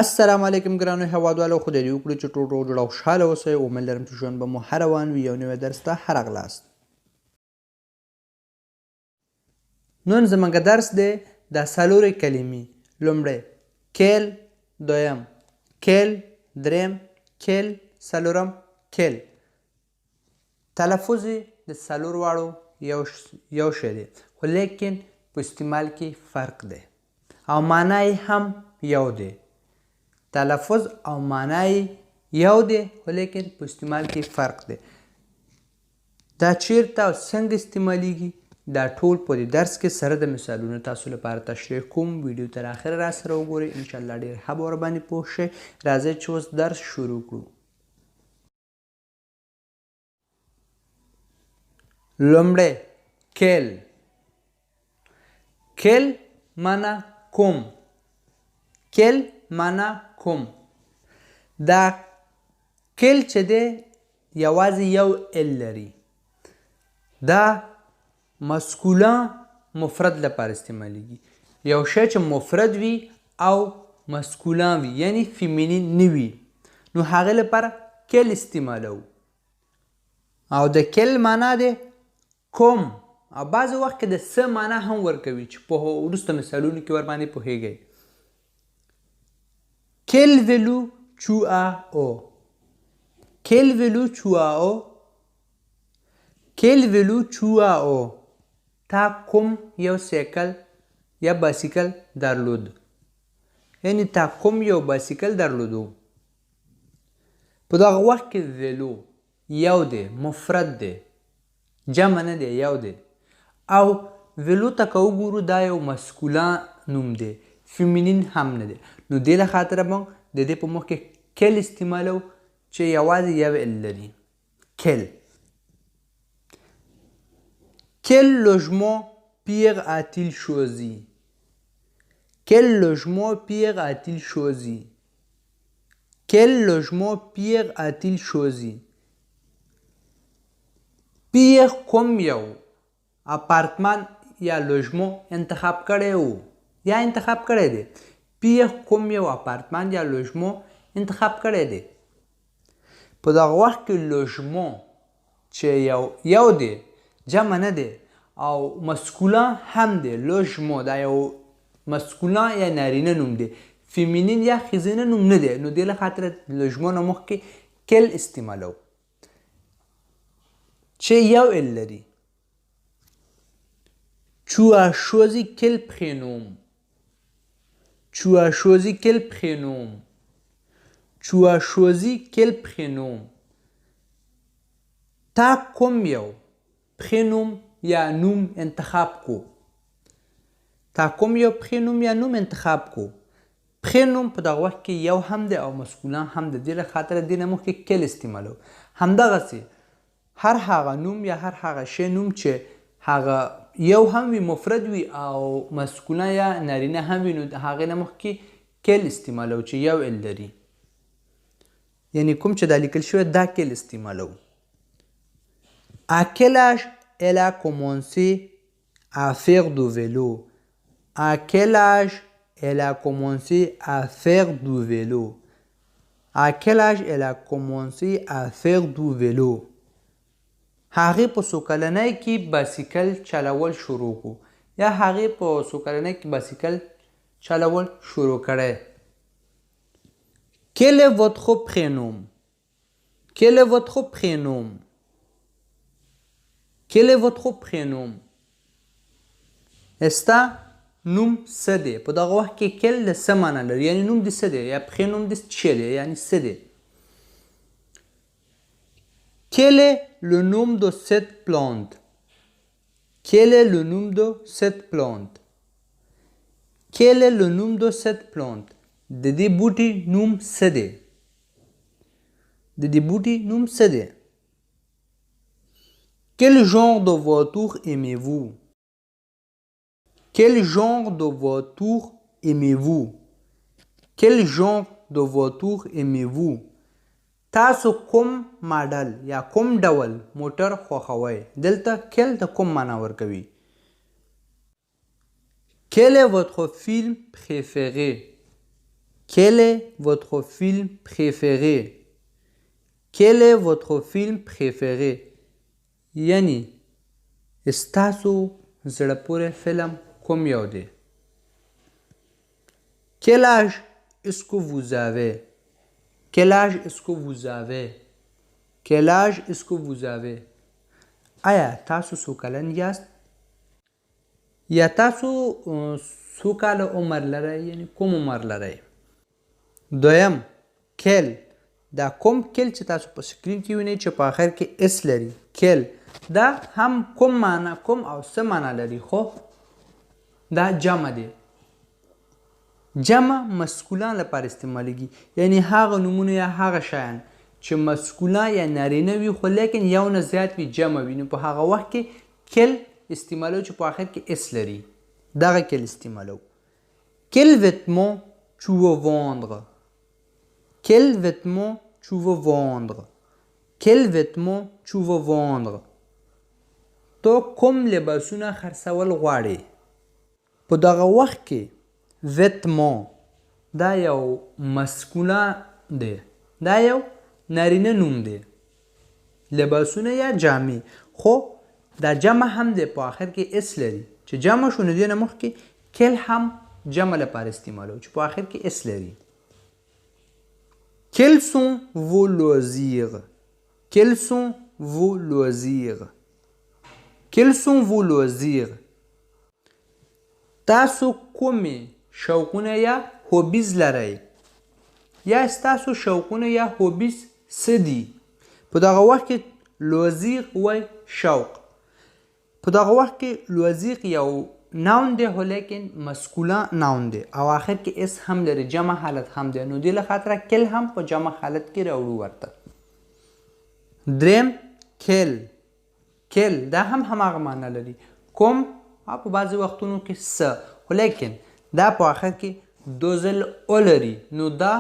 السلام علیکم ګرانو هیوادوالو، خدای دې وکړي چې ټول جوړ او خوشحاله اوسئ. امید لرم چې ژوند به مو ښه روان وي. یو نوی درس ته ښه راغلاست. نن زموږ درس دی د څلورې کلمې. لومړی کیل، دویم کیل، دریم کیل، څلورم کیل. تلفظ یې د څلور واړو یو شی دی، خو لیکن په استعمال کې فرق دی او معنا یې هم یو دی. تلفظ او معنا یې یو دی، خو لیکن په استعمال کې فرق دی. دا چیرته او څنګه استعمالیږي دا ټول په دې درس کې سره د مثالونو تاسو لپاره تشریح کوم. ویډیو تر اخره را سره وګورئ، انشاءالله ډېر ښه به ورباندې پوه شئ. راځئ چې اوس درس شروع کړو. لومړی کیل. کیل معنا کوم. کیل معنا کوم. دا کیل چې دی یوازې یو ال لري. دا مسکولان مفرد لپاره استعمالیږي. یو شی چې مفرد وي او مسکولان وي، یعنی فیمینین نه وي، نو هغې لپاره کیل استعمالوو. او د کیل معنا دی کوم، او بعضې وخت کې د څه معنا هم ورکوي چې په وروسته مثالونو کې ورباندې پوهیږئ. Quel vélo tu as? Quel vélo tu as? Quel vélo tu as? تا کوم یو سیکل یا بایسیکل درلود، یعنی تا کوم یو بایسیکل درلودو. په دغه وخت کې ویلو یو دی، مفرد دی، جمع نه دی، یو دی. او ویلو ته که وګورو دا یو مسکولان نوم دی، فیمینین هم نه دی. نو دې له خاطره موږ د دې په مخ کې کیل استعمالو چې یوازې یو ال لري. کیل. Quel logement Pierre a-t-il choisi? Quel logement Pierre a-t-il choisi? Quel logement Pierre a-t-il choisi? Pierre کوم یو اپارتمان یا لوژمو انتخاب کړی و یا انتخاب کړی دی. پیر کوم یو اپارتمان یا لوژمو انتخاب کړی دی. په دغه وخت کې لوژمو چې یو دی، جمع نه دی، او مسکولان هم دی. لوژمو دا یو مسکولان یا نارینه نوم دی، فیمینین یا ښځینه نوم نه دی. نو دې له خاطره لوژمو نه مخکې کیل استعمالو چې یو ال لري. Tu as choisi quel prénom? Tu as choisi quel prénom? Tu as choisi quel prénom? تا کوم یو پرینوم یا نوم انتخاب کو. تا کوم یو پرینوم یا نوم انتخاب کو. پرینوم په دغه وخت کې یو هم دی او مسکولان هم دی. دې له خاطره دې نه مخکې کیل استعمالو. همدغسې هر هغه نوم یا هر هغه شی نوم چې هغه یو هم وي، مفرد وي او مسکولان یا نارینه هم وي، نو د هغې نه مخکې کیل استعمالو چې یو ال لري. یعنی کوم چې دا لیکل شوی دا کیل استعمالو. À quel âge elle a commencé à faire du vélo? À quel âge elle a commencé à faire du vélo? À quel âge elle a commencé à faire du vélo? هغې په څو کلنۍ کې بایسیکل چلول شروع کړو یا هغې په څو کلنۍ کې بایسیکل چلول شروع کړی. Quel est votre prénom? Quel est votre prénom? Quel est votre prénom? ستا نوم څه دی؟ په دغه وخت کې کیل د څه معنا لري، یعنی نوم دې څه دی یا پرینوم دې څه دی، یعنی څه دی. Quel est le nom de cette plante? Quel est le nom de cette plante? Quel est le nom de cette plante? د دې بوټي نوم څه دی؟ د دې بوټي نوم څه دی؟ Quel genre de voiture aimez-vous? Quel genre de voiture aimez-vous? Quel genre de voiture aimez-vous? تاسو کوم ماډل یا کوم ډول موټر خوښوئ؟ دلته کیل د کوم معنا ورکوي. Quel est votre film préféré? Quel est votre film préféré? Quel est votre film préféré? یعنی ستاسو زړه پورې فلم کوم یو دی؟ Quel âge est-ce que vous avez? Quel âge est-ce que vous avez? Quel âge est-ce que vous avez? آیا تاسو څو کلن یاست؟ یا تاسو څو کاله عمر لرئ؟ یعنی کوم عمر لرئ؟ دویم کل، دا کوم کل چې تاسو په سکرین کې وینئ چې په آخر کې اس لري، کل دا هم کوم معنا کوم او څه معنا لري، خو دا جمع دی. جمع مسکولان لپاره استعمالیږي، یعنی هغه نومونه یا هغه شیان چې مسکولان یا نارینه وي خو لیکن یو نه زیات وي، جمع وي، نو په هغه وخت کې کل استعمالو چې په آخر کې اس لري، دغه کل استعمالو. Quel vêtement tu veux vendre? Quel vêtement tu veux vendre? Quel vêtement tu veux vendre? تو کوم لباسونه خرڅول غواړې؟ په دغه وخت کې vêtement دا یو مسکولا دی، دا یو نارینه نوم دی، لباسونه یا جامې، خو دا جمع هم دی، په آخر کې اس لري، چې جمع شو نو دې نه مخکې کل هم جمع لپاره استعمالو چې په آخر کې اس لري. Quels sont vos loisirs? Quels sont vos loisirs? Quels sont vos loisirs? تاسو کومې شوقونه یا هوبیز لرئ؟ یا ستاسو شوقونه یا هوبیز څه دي؟ په دغه وخت کې لوزیر وای شوق. په دغه وخت کې لوزیر یو ناون دی خو لیکن مسکولا ناون دی او آخر کې اس هم لري، جمع حالت هم دی، نو دې له خاطره کل هم په جمع حالت کې راوړو ورته. دریم کل، کل دا هم هماغه معنا لري کوم او په بعضې وختونو کې څه، خو لیکن دا په آخر کې دو ځل او لري، نو دا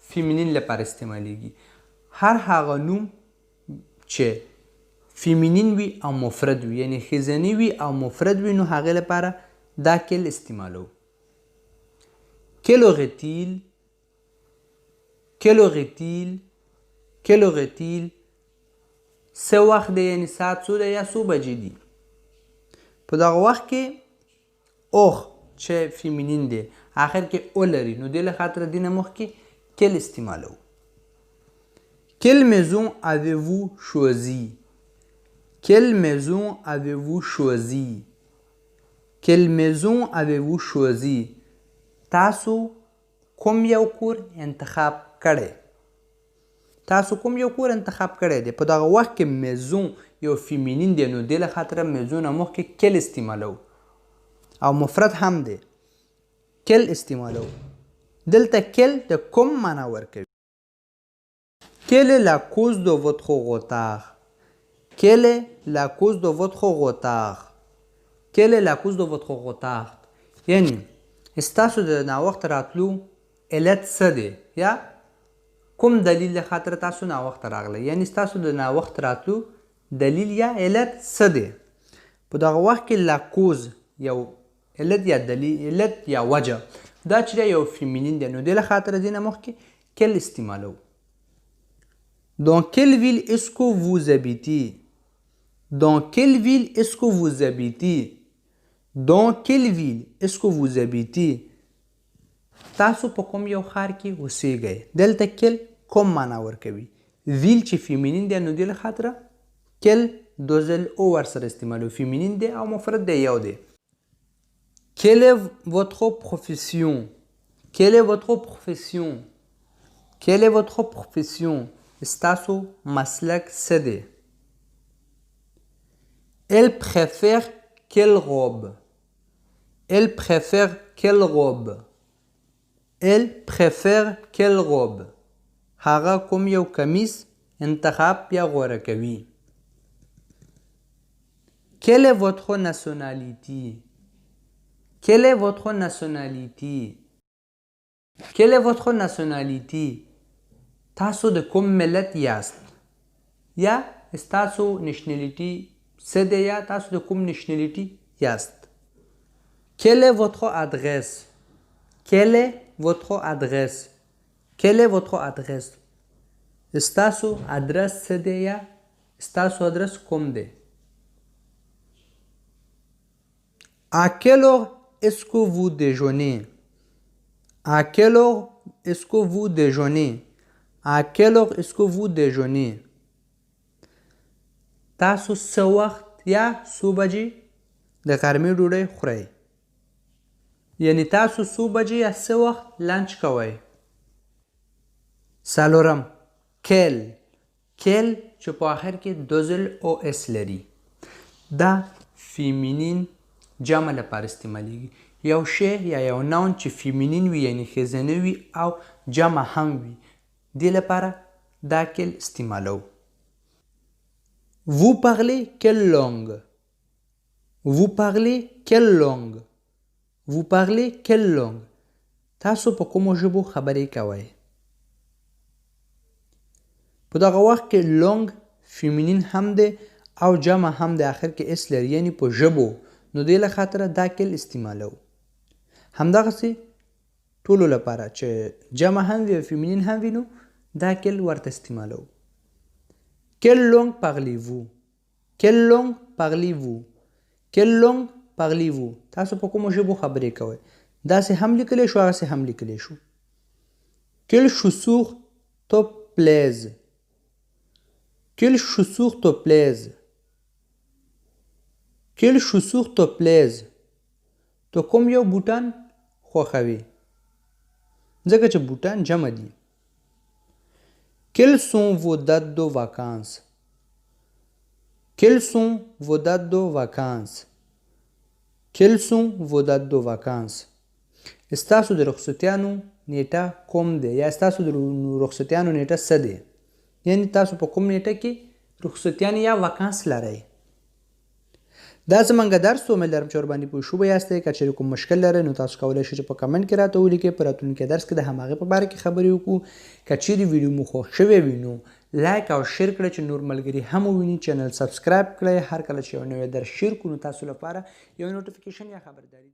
فیمینین لپاره استعمالیږي. هر هغه نوم چې فیمینین وي او مفرد وي، یعنی ښځینی وي او مفرد وي، نو هغې لپاره دا کل استعمالو. Quelle heure est-il? Quelle heure est-il? Quelle heure est-il? څه وخت دی، یعنی ساعت څو دی یا څو بجې دي؟ په دغه وخت کې اوخ چې فیمینین دی آخر کې او لري، نو دې له خاطره دې نه مخکې کل استعمالو. Quelle maison avez-vous choisi? Quelle maison avez-vous choisi? Quelle maison avez-vous choisi? تاسو کوم یو کور انتخاب کړی؟ تاسو کوم یو کور انتخاب کړی دی؟ په دغه وخت کې میزون یو فیمینین دی، نو دې له خاطره میزون نه مخکې کل استعمالو او مفرد هم دی، کل استعمالو. دلته کل د کوم معنا ورکوي. Quelle est la cause de votre retard? Quelle est la cause de votre retard? Quelle est la cause de votre retard? یعنی ستاسو د ناوخت راتلو علت څه دی یا کوم دلیل له خاطر تاسو ناوخت راغلی، یعنی ستاسو د ناوخت راتلو دلیل یا علت څه دی؟ په دغه وخت کې لا کوز یو علت یا دلیل، علت یا وجه، دا چې یو فیمینین دی، نو دې له خاطره دې نه مخکې کل استعمالو. Dans quelle ville est-ce que vous habitez? Dans quelle ville est-ce que vous habitez? Dans quelle ville est-ce que vous habitez? تاسو په کوم یو ښار کې اوسیږئ؟ دلته کل کوم معنا ورکوي؟ ویل چې فیمینین دی، نو دې له خاطره کل دو ځل او ورسره استعمالو، فیمینین دی او مفرد دی یو دی. Quelle est votre profession? Quelle est votre profession? Quelle est votre profession? ستاسو مسلک څه دی؟ Elle préfère quelle robe? Elle préfère quelle robe? Elle préfère quelle robe? هغه کوم یو کمیس انتخاب یا غوره کوي. Quelle est votre nationalité? Quelle est votre nationalité? Quelle est votre nationalité? تاسو د کوم ملت یاست؟ یا ستاسو نشنالیټي څه دی یا تاسو د کوم نشنالیټي یاست؟ Quelle est votre adresse? Quelle est votre adresse? Quel est votre adresse? ستاسو ادرس څه دی یا ستاسو ادرس کوم دی؟ À quelle heure est-ce que vous déjeunez? À quelle heure est-ce que vous déjeunez? À quelle heure est-ce que vous déjeunez? تاسو څه وخت یا څو بجې د غرمې ډوډۍ خورئ؟ یعنی تاسو څو بجې یا څه وخت لنچ کوئ؟ څلورم کل چې په آخر کې دوزل او اس لري دا فیمینین جمع لپاره استعمالیږي. یو شی یا یو ناون چې فیمینین وي یعنی ښځینه وي او جمع هم وي دې لپاره دا کل استعمالو. Vous parlez quelle langue? Vous parlez quelle langue? Vous parlez quelle langue? تاسو په کومو ژبو خبرې کوئ؟ په دغه وخت کې لونګ فیمینین هم دی او جمع هم د آخر کې اس لري یعنی په ژبو نو دې له خاطره دا کل استعمالو. همدغسې ټولو لپاره چې جمع هم وي او فیمینین هم وي نو دا کل ورته استعمالو. Quelle langue parlez-vous? Quelle langue parlez-vous? Quelle langue parlez-vous? تاسو په کومو ژبو خبرې کوئ؟ داسې هم لیکلی شو هغسې هم لیکلی شو. Quelles chaussures te plaisent? Quelles chaussures te plaisent? Quelles chaussures te plaisent? ته کوم یو بوټان خوښوي؟ ځکه چې بوټان جمع دي. Quelles sont vos dates de vacances? Quelles sont vos dates de vacances? Quelles sont vos dates de vacances? ستاسو د رخصتیانو نیټه کوم دی یا ستاسو د رخصتیانو نیټه څه دی؟ یعنی تاسو په کوم نیټه کې رخصتیان یا وکانس لرئ؟ دا زمونږ درس و امید لرم چې ورباندې پوه شوي یاستئ. که چیرې کوم مشکل لرئ نو تاسو کولی شئ چې په کمنټ کې راته ولیکئ. په راتلونکي درس کې د هماغې په باره کې خبرې وکړو. که چیرې ویډیو مو خوښ شوی وي نو لایک او شیر کړئ چې نور ملګري هم وویني. چینل سبسکرایب کړئ. هر کله چې یو نوی درس شیر کړو نو تاسو لپاره یو نوټیفیکیشن یا خبرداری